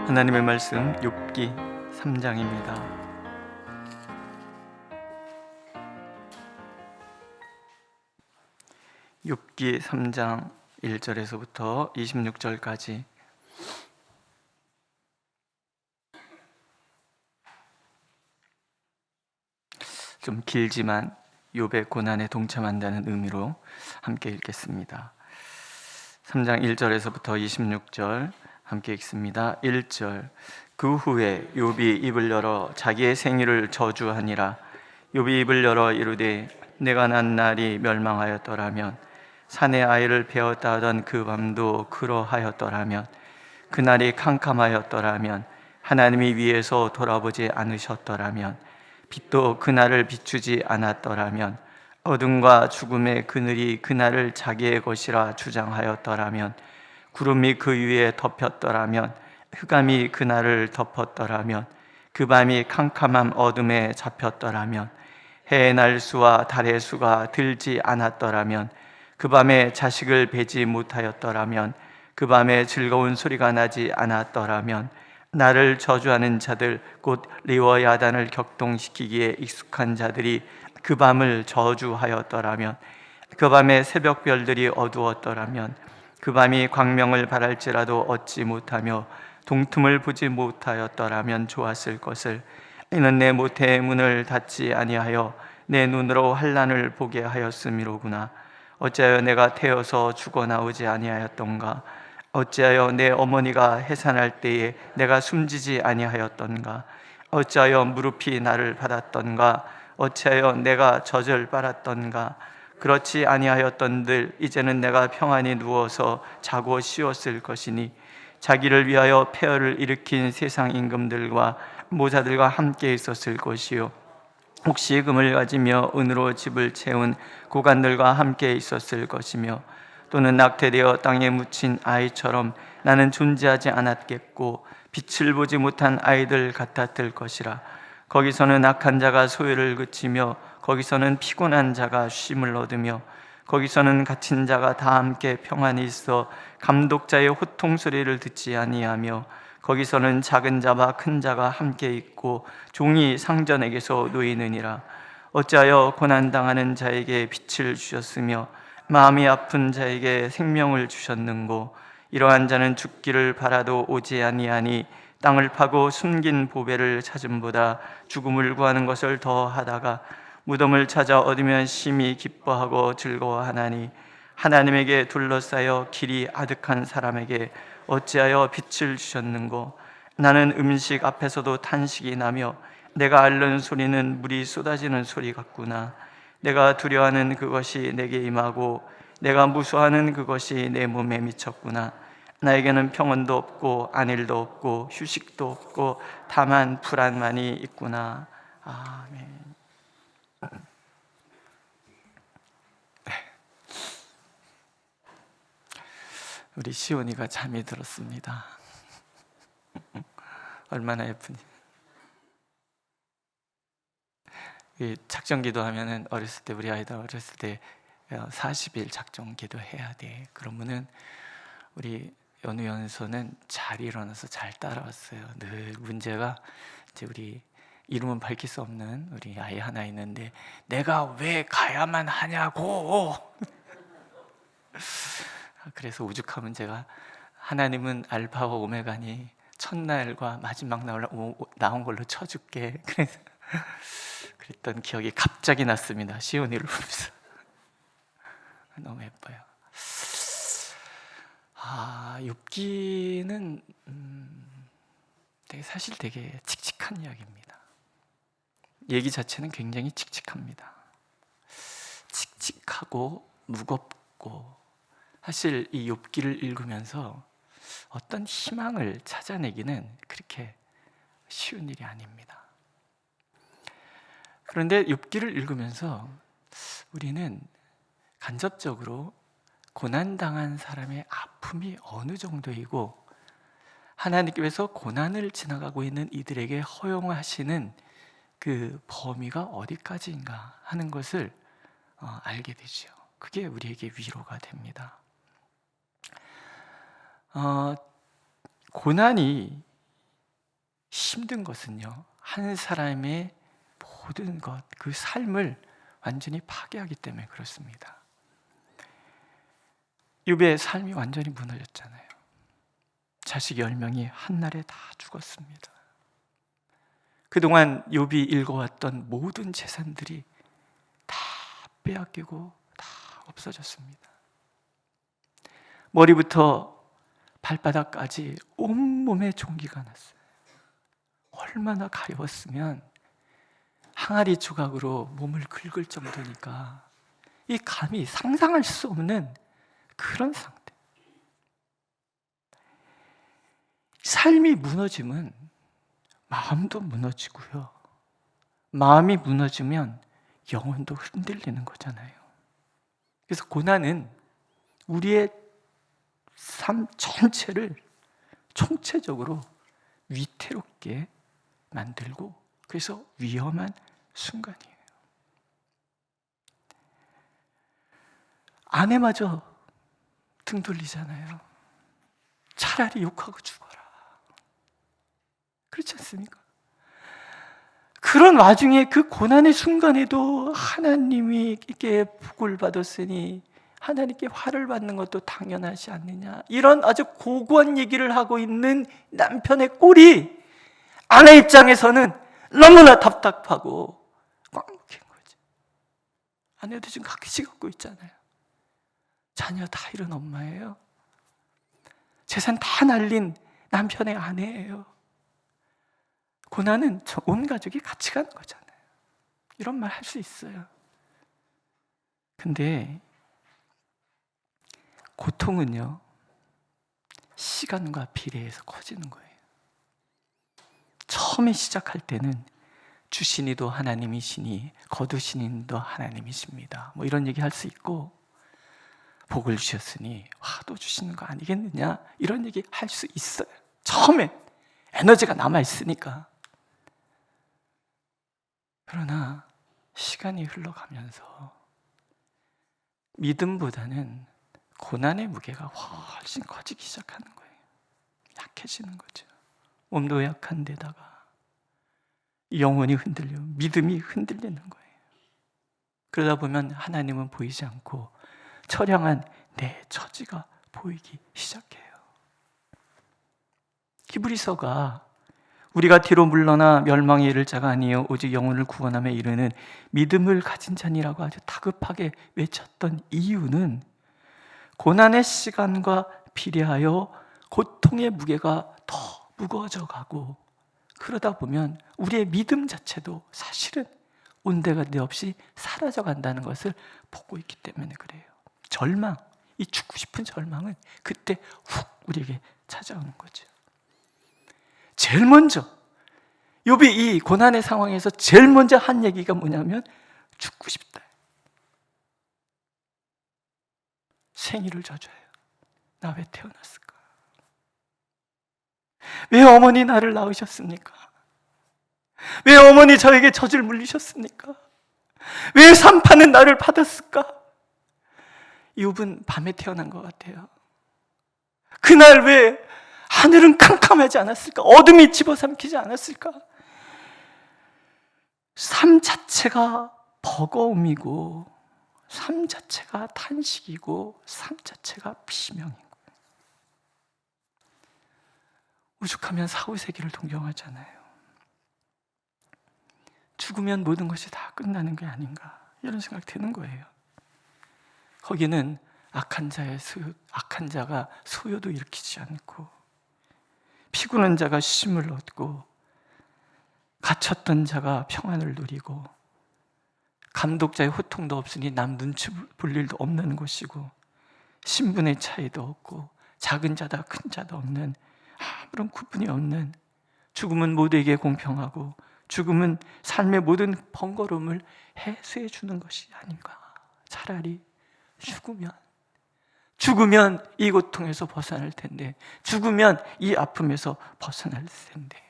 하나님의 말씀 욥기 3장입니다. 욥기 3장 1절에서부터 26절까지 좀 길지만 욥의 고난에 동참한다는 의미로 함께 읽겠습니다. 3장 1절에서부터 26절 함께 읽습니다. 1절. 그 후에 욥이 입을 열어 자기의 생일을 저주하니라. 욥이 입을 열어 이르되 내가 난 날이 멸망하였더라면, 산에 아이를 베었다 하던 그 밤도 그러하였더라면, 그날이 캄캄하였더라면, 하나님이 위에서 돌아보지 않으셨더라면, 빛도 그날을 비추지 않았더라면, 어둠과 죽음의 그늘이 그날을 자기의 것이라 주장하였더라면, 구름이 그 위에 덮였더라면, 흑암이 그날을 덮었더라면, 그 밤이 캄캄한 어둠에 잡혔더라면, 해의 날수와 달의 수가 들지 않았더라면, 그 밤에 자식을 베지 못하였더라면, 그 밤에 즐거운 소리가 나지 않았더라면, 나를 저주하는 자들 곧 리워야단을 격동시키기에 익숙한 자들이 그 밤을 저주하였더라면, 그 밤에 새벽별들이 어두웠더라면, 그 밤이 광명을 발할지라도 얻지 못하며 동틈을 보지 못하였더라면 좋았을 것을. 이는 내 모태의 문을 닫지 아니하여 내 눈으로 환난을 보게 하였음이로구나. 어찌하여 내가 태어서 죽어나오지 아니하였던가? 어찌하여 내 어머니가 해산할 때에 내가 숨지지 아니하였던가? 어찌하여 무릎이 나를 받았던가? 어찌하여 내가 젖을 빨았던가? 그렇지 아니하였던들 이제는 내가 평안히 누워서 자고 쉬었을 것이니, 자기를 위하여 폐허를 일으킨 세상 임금들과 모자들과 함께 있었을 것이요, 혹시 금을 가지며 은으로 집을 채운 고관들과 함께 있었을 것이며, 또는 낙태되어 땅에 묻힌 아이처럼 나는 존재하지 않았겠고 빛을 보지 못한 아이들 같았을 것이라. 거기서는 악한 자가 소유를 그치며, 거기서는 피곤한 자가 쉼을 얻으며, 거기서는 갇힌 자가 다 함께 평안히 있어 감독자의 호통 소리를 듣지 아니하며, 거기서는 작은 자와 큰 자가 함께 있고 종이 상전에게서 놓이느니라. 어찌하여 고난당하는 자에게 빛을 주셨으며 마음이 아픈 자에게 생명을 주셨는고? 이러한 자는 죽기를 바라도 오지 아니하니, 땅을 파고 숨긴 보배를 찾음보다 죽음을 구하는 것을 더하다가 무덤을 찾아 얻으면 심히 기뻐하고 즐거워하나니, 하나님에게 둘러싸여 길이 아득한 사람에게 어찌하여 빛을 주셨는고? 나는 음식 앞에서도 탄식이 나며 내가 앓는 소리는 물이 쏟아지는 소리 같구나. 내가 두려워하는 그것이 내게 임하고 내가 무수하는 그것이 내 몸에 미쳤구나. 나에게는 평온도 없고 안일도 없고 휴식도 없고 다만 불안만이 있구나. 아멘. 우리 시온이가 잠이 들었습니다. 얼마나 예쁘니. 작정기도 하면은 어렸을 때, 우리 아이들 어렸을 때 40일 작정기도 해야 돼. 그러면은 우리 연우 연서는 잘 일어나서 잘 따라왔어요. 늘 문제가 이제 우리 이름은 밝힐 수 없는 우리 아이 하나 있는데, 내가 왜 가야만 하냐고. 그래서 오죽하면 제가, 하나님은 알파와 오메가니 첫날과 마지막 날 나온 걸로 쳐줄게. 그래서 그랬던 기억이 갑자기 났습니다. 시온이를 보면서. 너무 예뻐요. 욥기는 사실 되게 칙칙한 이야기입니다. 얘기 자체는 굉장히 칙칙합니다. 칙칙하고 무겁고, 사실 이 욥기를 읽으면서 어떤 희망을 찾아내기는 그렇게 쉬운 일이 아닙니다. 그런데 욥기를 읽으면서 우리는 간접적으로 고난당한 사람의 아픔이 어느 정도이고, 하나님께서 고난을 지나가고 있는 이들에게 허용하시는 그 범위가 어디까지인가 하는 것을 알게 되죠. 그게 우리에게 위로가 됩니다. 고난이 힘든 것은요, 한 사람의 모든 것, 그 삶을 완전히 파괴하기 때문에 그렇습니다. 욥의 삶이 완전히 무너졌잖아요. 자식 10명이 한날에 다 죽었습니다. 그동안 욥이 읽어왔던 모든 재산들이 다 빼앗기고 다 없어졌습니다. 머리부터 발바닥까지 온몸에 종기가 났어요. 얼마나 가려웠으면 항아리 조각으로 몸을 긁을 정도니까 이 감히 상상할 수 없는 그런 상태. 삶이 무너지면 마음도 무너지고요, 마음이 무너지면 영혼도 흔들리는 거잖아요. 그래서 고난은 우리의 삶 전체를 총체적으로 위태롭게 만들고, 그래서 위험한 순간이에요. 아내마저 등 돌리잖아요. 차라리 욕하고 죽어라. 그렇지 않습니까? 그런 와중에 그 고난의 순간에도 하나님께 복을 받았으니 하나님께 화를 받는 것도 당연하지 않느냐, 이런 아주 고고한 얘기를 하고 있는 남편의 꼴이 아내 입장에서는 너무나 답답하고 꽉 막힌 거죠. 아내도 지금 각기 갖고 있잖아요. 자녀 다 잃은 엄마예요. 재산 다 날린 남편의 아내예요. 고난은 온 가족이 같이 가는 거잖아요. 이런 말 할 수 있어요. 근데 고통은요, 시간과 비례해서 커지는 거예요. 처음에 시작할 때는 주신 이도 하나님이시니 거두신 이도 하나님이십니다, 뭐 이런 얘기 할 수 있고, 복을 주셨으니 화도 주시는 거 아니겠느냐, 이런 얘기 할 수 있어요. 처음에 에너지가 남아있으니까. 그러나 시간이 흘러가면서 믿음보다는 고난의 무게가 훨씬 커지기 시작하는 거예요. 약해지는 거죠. 몸도 약한 데다가 영혼이 흔들려 믿음이 흔들리는 거예요. 그러다 보면 하나님은 보이지 않고 처량한 내 처지가 보이기 시작해요. 히브리서가 우리가 뒤로 물러나 멸망에 이를 자가 아니요 오직 영혼을 구원함에 이르는 믿음을 가진 자니라고 아주 다급하게 외쳤던 이유는 고난의 시간과 비례하여 고통의 무게가 더 무거워져 가고, 그러다 보면 우리의 믿음 자체도 사실은 온데간데 없이 사라져 간다는 것을 보고 있기 때문에 그래요. 절망, 이 죽고 싶은 절망은 그때 훅 우리에게 찾아오는 거죠. 제일 먼저 욥이 이 고난의 상황에서 제일 먼저 한 얘기가 뭐냐면 죽고 싶다. 생일을 져줘요. 나 왜 태어났을까? 왜 어머니 나를 낳으셨습니까? 왜 어머니 저에게 젖을 물리셨습니까? 왜 산파는 나를 받았을까? 욥은 밤에 태어난 것 같아요. 그날 왜 하늘은 캄캄하지 않았을까? 어둠이 집어삼키지 않았을까? 삶 자체가 버거움이고, 삶 자체가 탄식이고, 삶 자체가 비명인 거예요. 오죽하면 사후세계를 동경하잖아요. 죽으면 모든 것이 다 끝나는 게 아닌가, 이런 생각 드는 거예요. 거기는 악한 자가 소요도 일으키지 않고, 피곤한 자가 쉼을 얻고, 갇혔던 자가 평안을 누리고, 감독자의 호통도 없으니 남 눈치 볼 일도 없는 곳이고, 신분의 차이도 없고, 작은 자다 큰 자도 없는, 아무런 구분이 없는, 죽음은 모두에게 공평하고 죽음은 삶의 모든 번거로움을 해소해 주는 것이 아닌가. 차라리 죽으면 이 고통에서 벗어날 텐데, 죽으면 이 아픔에서 벗어날 텐데,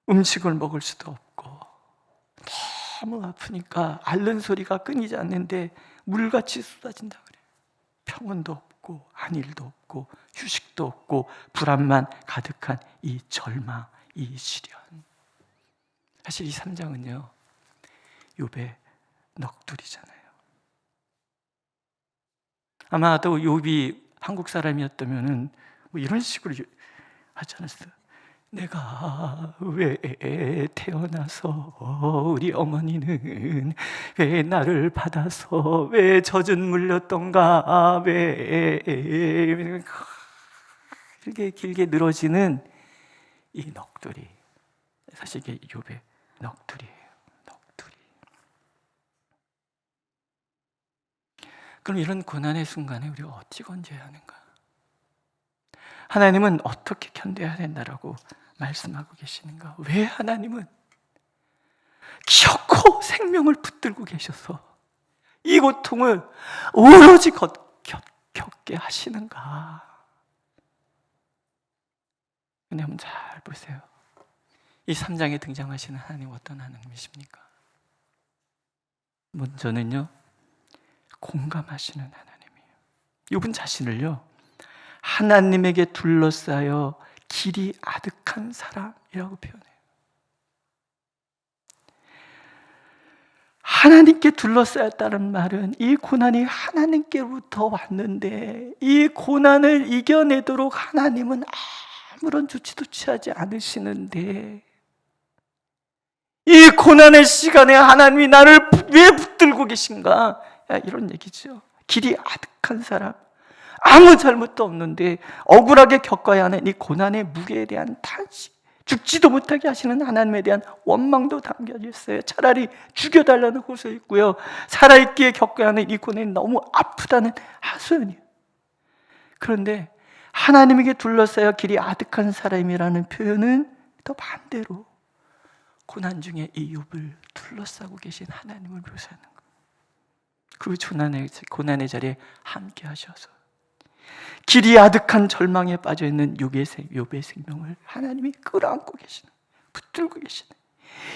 음식을 먹을 수도 없고 너무 아프니까 앓는 소리가 끊이지 않는데 물같이 쏟아진다 그래요. 평온도 없고 안일도 없고 휴식도 없고 불안만 가득한 이 절망, 이 시련. 사실 이 3장은요 욥의 넋두리잖아요. 아마도 욥이 한국 사람이었다면은 뭐 이런 식으로 하지 않았어요. 내가 왜 태어나서 우리 어머니는 왜 나를 받아서 왜 젖은 물렸던가, 왜 이렇게 길게 늘어지는 이 넋두리. 사실 이게 욥의 넋두리예요. 넋두리. 그럼 이런 고난의 순간에 우리가 어찌 건져야 하는가? 하나님은 어떻게 견뎌야 된다라고 말씀하고 계시는가? 왜 하나님은 기어코 생명을 붙들고 계셔서 이 고통을 오로지 겪게 하시는가? 근데 한번 잘 보세요. 이 3장에 등장하시는 하나님 어떤 하나님이십니까? 먼저는요 공감하시는 하나님이에요. 욥은 자신을요 하나님에게 둘러싸여 길이 아득한 사람이라고 표현해요. 하나님께 둘러싸였다는 말은 이 고난이 하나님께로부터 왔는데 이 고난을 이겨내도록 하나님은 아무런 조치도 취하지 않으시는데 이 고난의 시간에 하나님이 나를 왜 붙들고 계신가? 이런 얘기죠. 길이 아득한 사람, 아무 잘못도 없는데 억울하게 겪어야 하는 이 고난의 무게에 대한 탄식, 죽지도 못하게 하시는 하나님에 대한 원망도 담겨져 있어요. 차라리 죽여달라는 호소 있고요, 살아있기에 겪어야 하는 이 고난이 너무 아프다는 하소연이에요. 그런데 하나님에게 둘러싸여 길이 아득한 사람이라는 표현은 또 반대로 고난 중에 이 욥을 둘러싸고 계신 하나님을 묘사하는 거예요. 그 고난의 자리에 함께 하셔서 길이 아득한 절망에 빠져있는 욥의 생명을 하나님이 끌어안고 계시는, 붙들고 계시는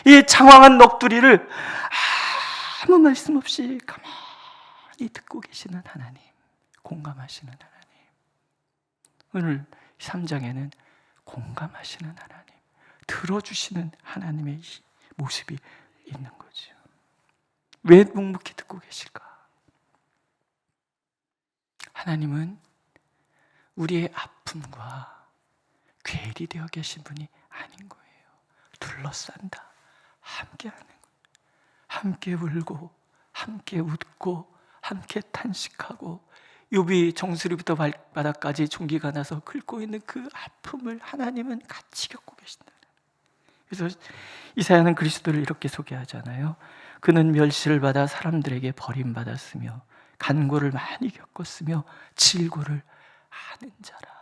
이 장황한 넋두리를 아무 말씀 없이 가만히 듣고 계시는 하나님, 공감하시는 하나님. 오늘 3장에는 공감하시는 하나님, 들어주시는 하나님의 모습이 있는 거죠. 왜 묵묵히 듣고 계실까? 하나님은 우리의 아픔과 괴리되어 계신 분이 아닌 거예요. 둘러싼다, 함께하는 거예요. 함께 울고 함께 웃고 함께 탄식하고 욥이 정수리부터 발바닥까지 종기가 나서 긁고 있는 그 아픔을 하나님은 같이 겪고 계신다. 그래서 이사야는 그리스도를 이렇게 소개하잖아요. 그는 멸시를 받아 사람들에게 버림받았으며 간고를 많이 겪었으며 질고를 하는 자라.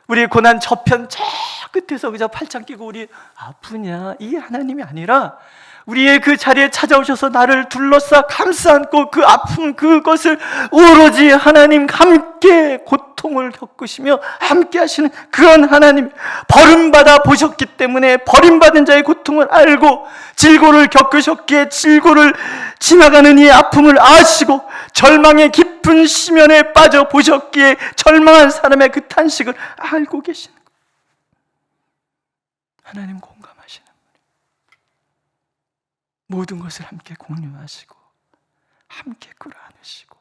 우리의 고난 저편 저 끝에서 그저 팔짱 끼고 우리 아프냐, 이 하나님이 아니라 우리의 그 자리에 찾아오셔서 나를 둘러싸 감싸 안고 그 아픔, 그것을 오로지 하나님 함께 고통을 겪으시며 함께 하시는 그런 하나님, 버림받아 보셨기 때문에 버림받은 자의 고통을 알고 질고를 겪으셨기에 질고를 지나가는 이 아픔을 아시고 절망의 깊은 심연에 빠져 보셨기에 절망한 사람의 그 탄식을 알고 계시는 거예요. 하나님 공감하시는 분이에요. 모든 것을 함께 공유하시고 함께 끌어안으시고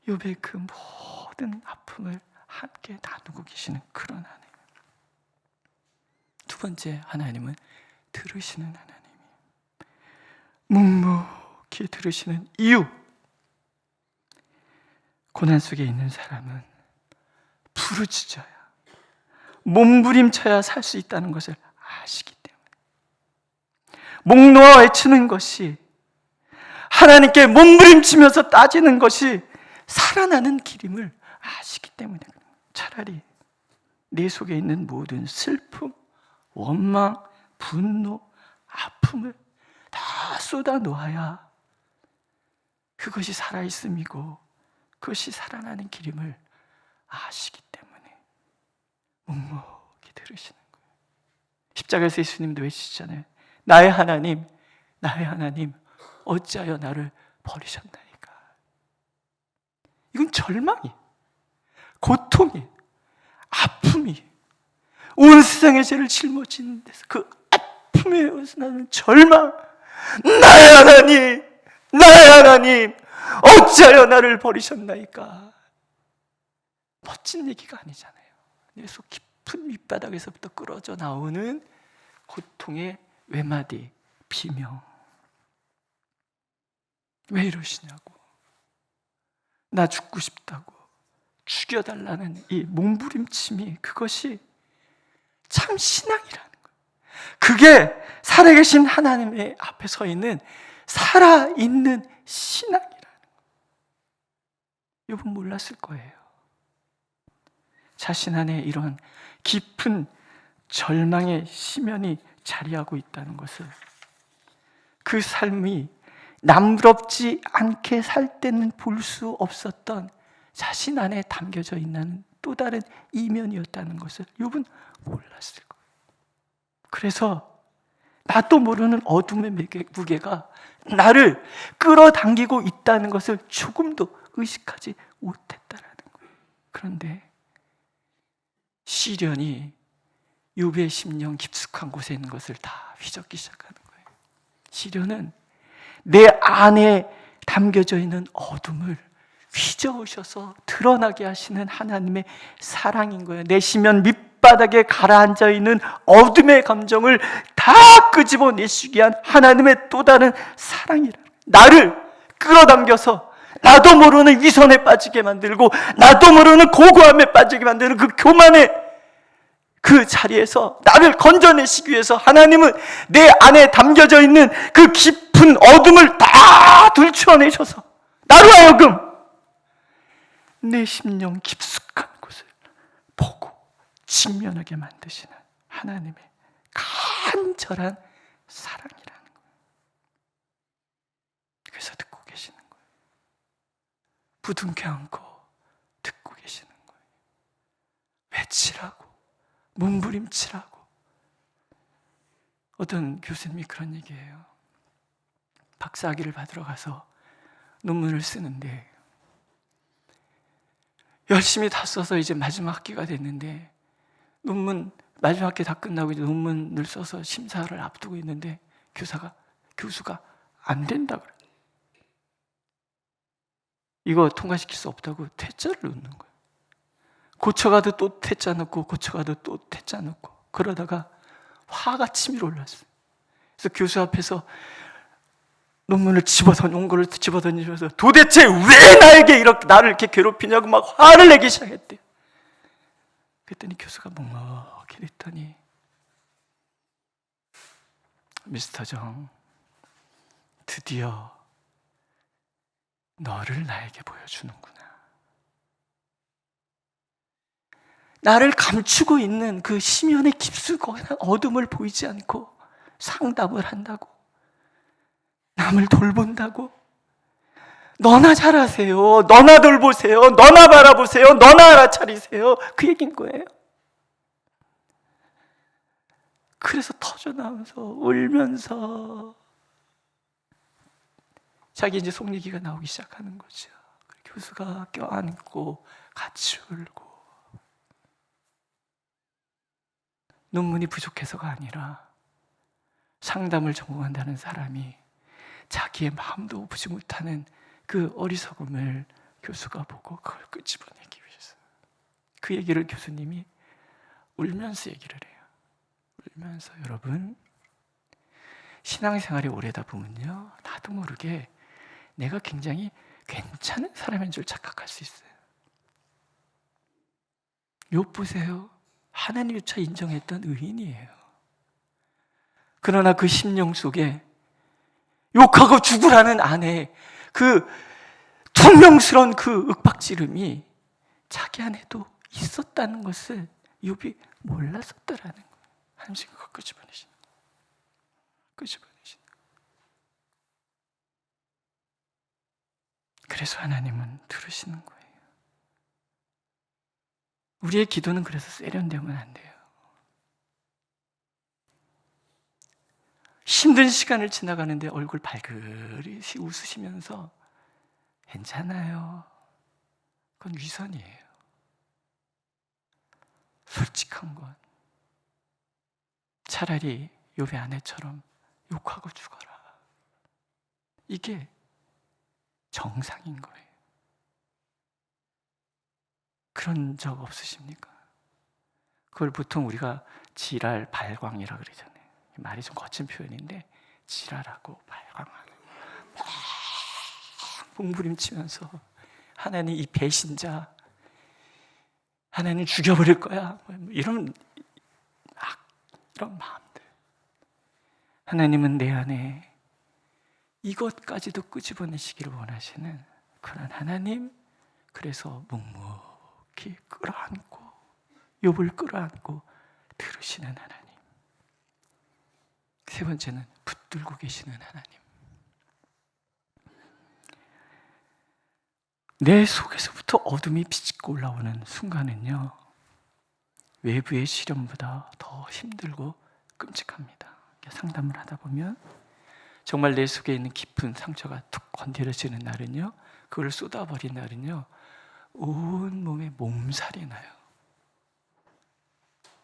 욥의 그 모든 아픔을 함께 나누고 계시는 그런 하나님. 두 번째, 하나님은 들으시는 하나님이에요. 묵묵히 들으시는 이유. 고난 속에 있는 사람은 부르짖어야, 몸부림쳐야 살 수 있다는 것을 아시기 때문에, 목 놓아 외치는 것이, 하나님께 몸부림치면서 따지는 것이 살아나는 길임을 아시기 때문에 차라리 내 속에 있는 모든 슬픔, 원망, 분노, 아픔을 다 쏟아 놓아야 그것이 살아있음이고 그것이 살아나는 길임을 아시기 때문에 묵묵히 들으시는 거예요. 십자가에서 예수님도 외치잖아요. 나의 하나님, 나의 하나님, 어찌하여 나를 버리셨나이까. 절망이, 고통이, 아픔이 온 세상의 죄를 짊어지는 데서 그 아픔에서 나는 절망, 나의 하나님, 나의 하나님, 어찌하여 나를 버리셨나이까. 멋진 얘기가 아니잖아요. 내 속 깊은 밑바닥에서부터 끌어져 나오는 고통의 외마디, 비명. 왜 이러시냐고, 나 죽고 싶다고, 죽여달라는 이 몸부림침이, 그것이 참 신앙이라는 거예요. 그게 살아계신 하나님의 앞에 서 있는 살아있는 신앙이라는 거예요. 여러분 몰랐을 거예요. 자신 안에 이런 깊은 절망의 심연이 자리하고 있다는 것을, 그 삶이 남부럽지 않게 살 때는 볼 수 없었던 자신 안에 담겨져 있는 또 다른 이면이었다는 것을 욥은 몰랐을 거예요. 그래서 나도 모르는 어둠의 무게가 나를 끌어당기고 있다는 것을 조금도 의식하지 못했다라는 거예요. 그런데 시련이 욥의 심령 깊숙한 곳에 있는 것을 다 휘젓기 시작하는 거예요. 시련은 내 안에 담겨져 있는 어둠을 휘저으셔서 드러나게 하시는 하나님의 사랑인 거예요. 내 심연 밑바닥에 가라앉아 있는 어둠의 감정을 다 끄집어내시기 위한 하나님의 또 다른 사랑이라. 나를 끌어당겨서 나도 모르는 위선에 빠지게 만들고 나도 모르는 고고함에 빠지게 만드는 그 교만의 그 자리에서 나를 건져내시기 위해서 하나님은 내 안에 담겨져 있는 그 깊은 어둠을 다 들추어내셔서 나로 하여금 내 심령 깊숙한 곳을 보고 직면하게 만드시는 하나님의 간절한 사랑이라는 거예요. 그래서 듣고 계시는 거예요. 부둥켜 안고 듣고 계시는 거예요. 외치라고, 몸부림치라고. 어떤 교수님이 그런 얘기해요. 박사학위를 받으러 가서 논문을 쓰는데 열심히 다 써서 이제 마지막 학기가 됐는데, 논문 마지막 학기 다 끝나고 이제 논문을 써서 심사를 앞두고 있는데 교수가 안 된다 그래. 이거 통과시킬 수 없다고 퇴짜를 놓는 거예요. 고쳐가도 또 퇴짜 넣고 고쳐가도 또 퇴짜 넣고, 그러다가 화가 치밀어 올랐어요. 그래서 교수 앞에서 논문을 온 거를 집어던지면서 도대체 왜 나를 이렇게 괴롭히냐고 막 화를 내기 시작했대요. 그랬더니 교수가 묵묵히 있더니, 미스터 정, 드디어 너를 나에게 보여주는구나. 나를 감추고 있는 그 심연의 깊숙한 어둠을 보이지 않고 상담을 한다고, 남을 돌본다고, 너나 잘하세요, 너나 돌보세요, 너나 바라보세요, 너나 알아차리세요, 그 얘기인 거예요. 그래서 터져나오면서 울면서 자기 이제 속 얘기가 나오기 시작하는 거죠. 교수가 껴안고 같이 울고, 논문이 부족해서가 아니라 상담을 전공한다는 사람이 자기의 마음도 보지 못하는 그 어리석음을 교수가 보고 그걸 끄집어내기 위해서 그 얘기를 교수님이 울면서 얘기를 해요. 울면서, 여러분, 신앙생활이 오래다 보면요, 나도 모르게 내가 굉장히 괜찮은 사람인 줄 착각할 수 있어요. 욥 보세요. 하나님조차 인정했던 의인이에요. 그러나 그 심령 속에 욕하고 죽으라는 아내의 그 퉁명스러운 그 윽박지름이 자기 안에도 있었다는 것을 욥이 몰랐었다라는 거예요. 하나님 그걸 끄집어내시는 거예요. 끄집어내시는 거예요. 그래서 하나님은 들으시는 거예요. 우리의 기도는 그래서 세련되면 안 돼요. 힘든 시간을 지나가는데 얼굴 발그리 웃으시면서 괜찮아요, 그건 위선이에요. 솔직한 건 차라리 욥의 아내처럼 욕하고 죽어라. 이게 정상인 거예요. 그런 적 없으십니까? 그걸 보통 우리가 지랄 발광이라 그러잖아요. 말이 좀 거친 표현인데 지랄하고 발광하는 막 몸부림치면서 하나님 이 배신자 하나님 죽여버릴 거야 이런 마음들. 하나님은 내 안에 이것까지도 끄집어내시기를 원하시는 그런 하나님. 그래서 묵묵히 끌어안고 욥을 끌어안고 들으시는 하나님. 세 번째는 붙들고 계시는 하나님. 내 속에서부터 어둠이 비치고 올라오는 순간은요, 외부의 시련보다 더 힘들고 끔찍합니다. 상담을 하다 보면 정말 내 속에 있는 깊은 상처가 툭 건드려지는 날은요, 그걸 쏟아버린 날은요, 온 몸에 몸살이 나요.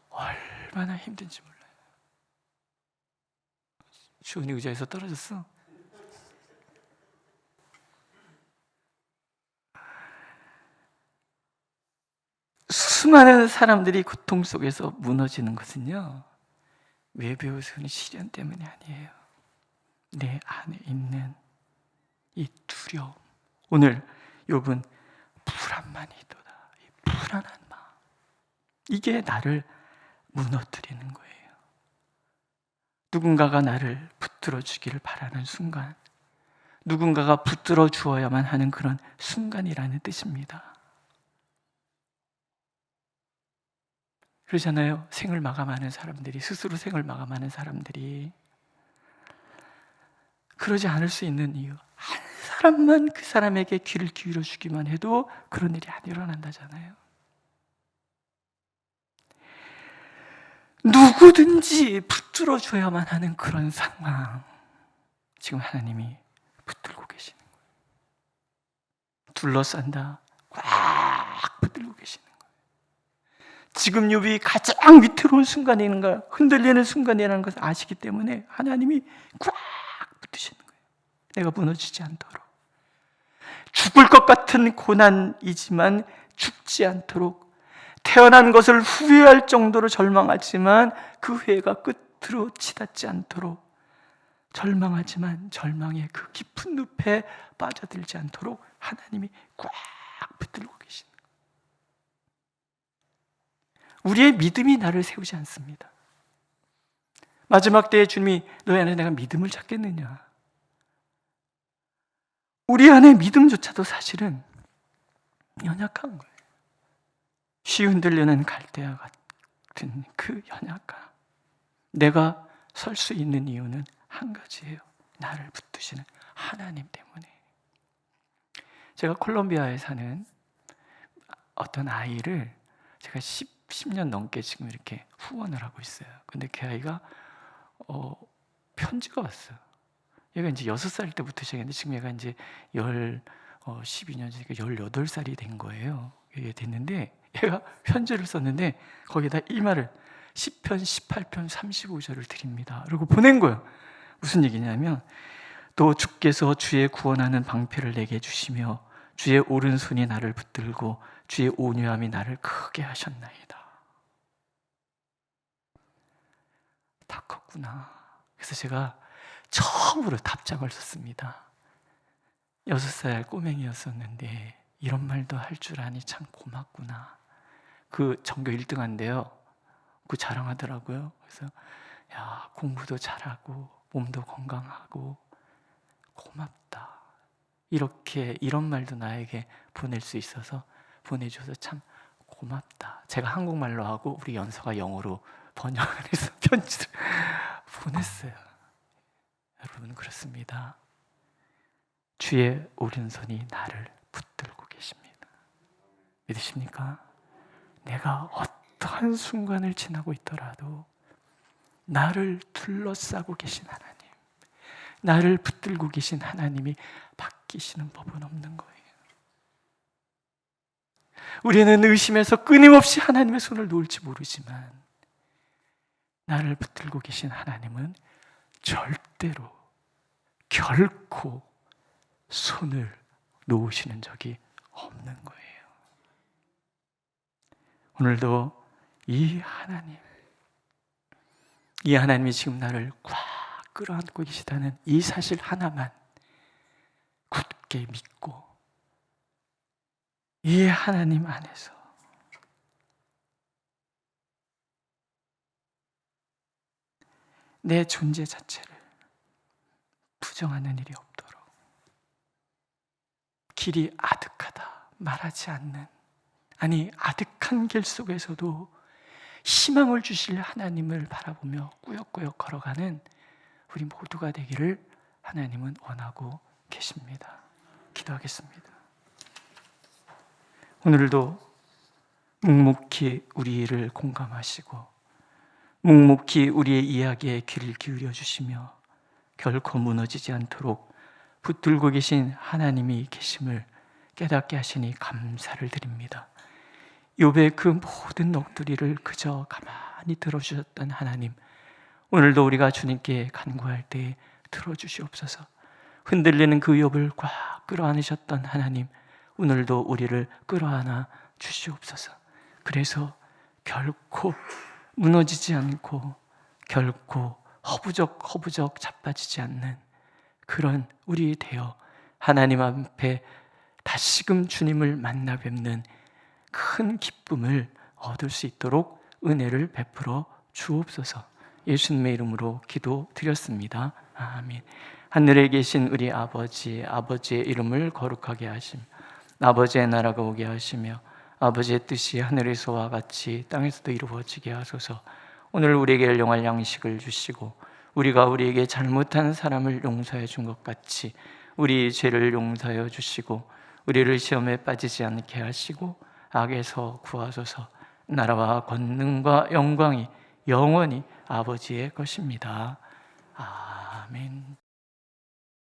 얼마나 힘든지 몰라요. 주은이 의자에서 떨어졌어? 수많은 사람들이 고통 속에서 무너지는 것은요, 외부에서 오는 시련 때문이 아니에요. 내 안에 있는 이 두려움. 오늘 욥은 불안만이도다. 이 불안한 마음. 이게 나를 무너뜨리는 거예요. 누군가가 나를 붙들어 주기를 바라는 순간, 누군가가 붙들어 주어야만 하는 그런 순간이라는 뜻입니다. 그러잖아요. 생을 마감하는 사람들이, 스스로 생을 마감하는 사람들이 그러지 않을 수 있는 이유, 한 사람만 그 사람에게 귀를 기울여 주기만 해도 그런 일이 안 일어난다잖아요. 누구든지 붙들어 줘야만 하는 그런 상황, 지금 하나님이 붙들고 계시는 거예요. 둘러싼다, 꽉 붙들고 계시는 거예요. 지금 욥이 가장 위태로운 순간인가, 흔들리는 순간이라는 것을 아시기 때문에 하나님이 꽉 붙드시는 거예요. 내가 무너지지 않도록. 죽을 것 같은 고난이지만 죽지 않도록, 태어난 것을 후회할 정도로 절망하지만 그 후회가 끝으로 치닫지 않도록, 절망하지만 절망의 그 깊은 늪에 빠져들지 않도록 하나님이 꽉 붙들고 계시는 거예요. 우리의 믿음이 나를 세우지 않습니다. 마지막 때에 주님이 너희 안에 내가 믿음을 찾겠느냐. 우리 안에 믿음조차도 사실은 연약한 거예요. 흔들리는 갈대와 같은 그 연약함. 내가 설 수 있는 이유는 한 가지예요. 나를 붙드시는 하나님 때문에. 제가 콜롬비아에 사는 어떤 아이를 제가 10년 넘게 지금 이렇게 후원을 하고 있어요. 근데 그 아이가 편지가 왔어요. 얘가 이제 6살 때부터 시작했는데 지금 얘가 이제 12년 전이니까 18살이 된 거예요. 이게 됐는데 얘가 편지를 썼는데 거기다 이 말을 10편 18편 35절을 드립니다. 그리고 보낸 거예요. 무슨 얘기냐면, 또 주께서 주의 구원하는 방패를 내게 주시며 주의 오른손이 나를 붙들고 주의 온유함이 나를 크게 하셨나이다. 다 컸구나. 그래서 제가 처음으로 답장을 썼습니다. 6살 꼬맹이였었는데 이런 말도 할 줄 아니 참 고맙구나. 그 전교 1등한데요. 그 자랑하더라고요. 그래서 야, 공부도 잘하고 몸도 건강하고 고맙다. 이렇게 이런 말도 나에게 보낼 수 있어서 보내줘서 참 고맙다. 제가 한국말로 하고 우리 연서가 영어로 번역을 해서 편지를 보냈어요. 여러분, 그렇습니다. 주의 오른손이 나를 붙들고 계십니다. 믿으십니까? 내가 어떠한 순간을 지나고 있더라도 나를 둘러싸고 계신 하나님, 나를 붙들고 계신 하나님이 바뀌시는 법은 없는 거예요. 우리는 의심해서 끊임없이 하나님의 손을 놓을지 모르지만 나를 붙들고 계신 하나님은 절대로 결코 손을 놓으시는 적이 없는 거예요. 오늘도 이 하나님이 지금 나를 꽉 끌어안고 계시다는 이 사실 하나만 굳게 믿고 이 하나님 안에서 내 존재 자체를 부정하는 일이 없도록 길이 아득하다 말하지 않는, 아니 아득한 길 속에서도 희망을 주실 하나님을 바라보며 꾸역꾸역 걸어가는 우리 모두가 되기를 하나님은 원하고 계십니다. 기도하겠습니다. 오늘도 묵묵히 우리를 공감하시고 묵묵히 우리의 이야기에 귀를 기울여 주시며 결코 무너지지 않도록 붙들고 계신 하나님이 계심을 깨닫게 하시니 감사를 드립니다. 욥의 그 모든 넋두리를 그저 가만히 들어주셨던 하나님, 오늘도 우리가 주님께 간구할 때 들어주시옵소서. 흔들리는 그 욥을 꽉 끌어안으셨던 하나님, 오늘도 우리를 끌어안아 주시옵소서. 그래서 결코 무너지지 않고 결코 허부적 자빠지지 않는 그런 우리 되어 하나님 앞에 다시금 주님을 만나 뵙는 큰 기쁨을 얻을 수 있도록 은혜를 베풀어 주옵소서. 예수님의 이름으로 기도드렸습니다. 아멘. 하늘에 계신 우리 아버지, 아버지의 이름을 거룩하게 하심, 아버지의 나라가 오게 하시며 아버지의 뜻이 하늘에서와 같이 땅에서도 이루어지게 하소서. 오늘 우리에게 일용할 양식을 주시고 우리가 우리에게 잘못한 사람을 용서해 준 것 같이 우리 죄를 용서하여 주시고 우리를 시험에 빠지지 않게 하시고 악에서 구하소서. 나라와 권능과 영광이 영원히 아버지의 것입니다. 아멘.